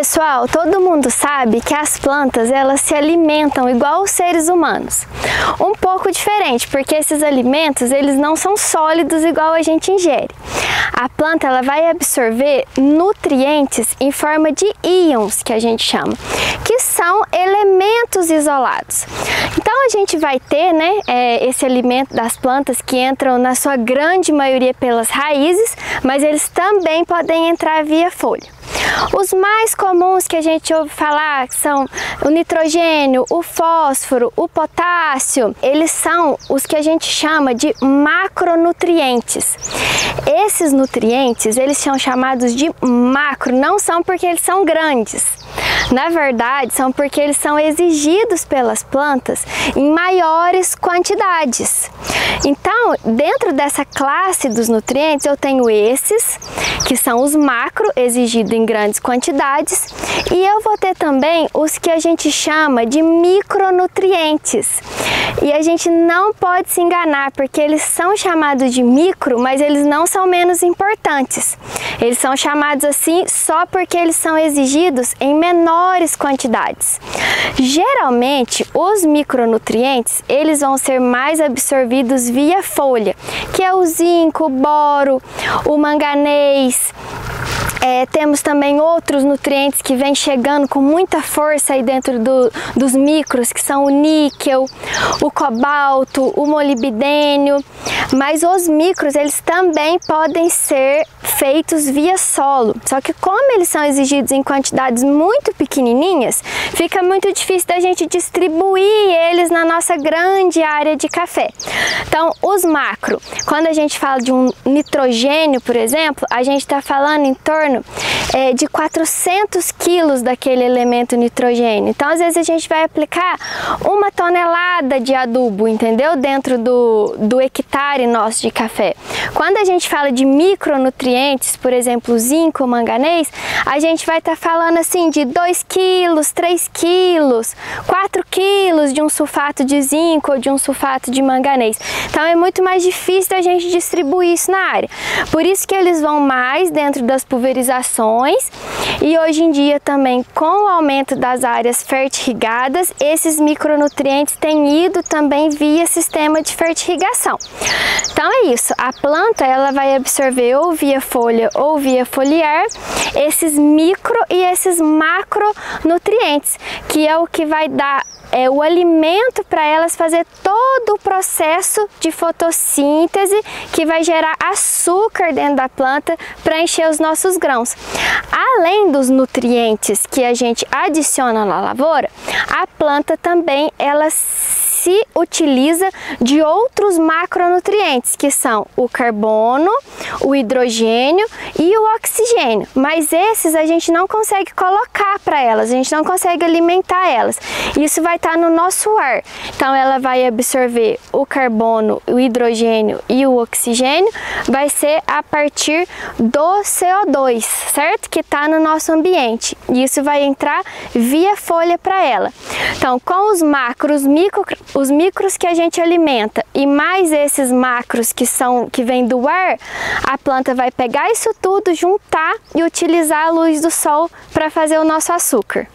Pessoal, todo mundo sabe que as plantas elas se alimentam igual os seres humanos. Um pouco diferente, porque esses alimentos eles não são sólidos igual a gente ingere. A planta ela vai absorver nutrientes em forma de íons, que a gente chama, que são elementos isolados. Então a gente vai ter, esse alimento das plantas que entram na sua grande maioria pelas raízes, mas eles também podem entrar via folha. Os mais comuns que a gente ouve falar são o nitrogênio, o fósforo, o potássio. Eles são os que a gente chama de macronutrientes. Esses nutrientes, eles são chamados de macro, não são porque eles são grandes. Na verdade, são porque eles são exigidos pelas plantas em maiores quantidades. Então, dentro dessa classe dos nutrientes, eu tenho esses, que são os macro, exigidos em grandes quantidades, e eu vou ter também os que a gente chama de micronutrientes. E a gente não pode se enganar, porque eles são chamados de micro, mas eles não são menos importantes. Eles são chamados assim só porque eles são exigidos em menores quantidades. Geralmente, os micronutrientes, eles vão ser mais absorvidos via folha, que é o zinco, o boro, o manganês. Temos também outros nutrientes que vêm chegando com muita força aí dentro dos micros, que são o níquel, o cobalto, o molibdênio. Mas os micros, eles também podem ser feitos via solo. Só que como eles são exigidos em quantidades muito pequenininhas, fica muito difícil da gente distribuir eles na nossa grande área de café. Então, os macro, quando a gente fala de um nitrogênio, por exemplo, a gente está falando em torno de 400 quilos daquele elemento nitrogênio. Então, às vezes a gente vai aplicar 1 tonelada de adubo, entendeu? Dentro do hectare nosso de café. Quando a gente fala de micronutrientes, por exemplo, zinco, manganês, a gente vai estar falando assim de 2 quilos, 3 quilos, 4 quilos de um sulfato de zinco ou de um sulfato de manganês. Então, é muito mais difícil da gente distribuir isso na área. Por isso que eles vão mais dentro das pulverizações, e hoje em dia também com o aumento das áreas fertirrigadas, esses micronutrientes têm ido também via sistema de fertirrigação. Então é isso, a planta ela vai absorver ou via folha ou via foliar esses micro e esses macronutrientes, que é o que vai dar o alimento para elas fazer todo o processo de fotossíntese que vai gerar açúcar dentro da planta para encher os nossos grãos. Além dos nutrientes que a gente adiciona na lavoura, a planta também ela se utiliza de outros macronutrientes, que são o carbono, o hidrogênio e o oxigênio. Mas esses a gente não consegue colocar para elas, a gente não consegue alimentar elas. Isso vai estar no nosso ar. Então ela vai absorver o carbono, o hidrogênio e o oxigênio, vai ser a partir do CO2, certo? Que está no nosso ambiente. E isso vai entrar via folha para ela. Então, com os macros, os micros que a gente alimenta e mais esses macros que vêm do ar, a planta vai pegar isso tudo, juntar e utilizar a luz do sol para fazer o nosso açúcar.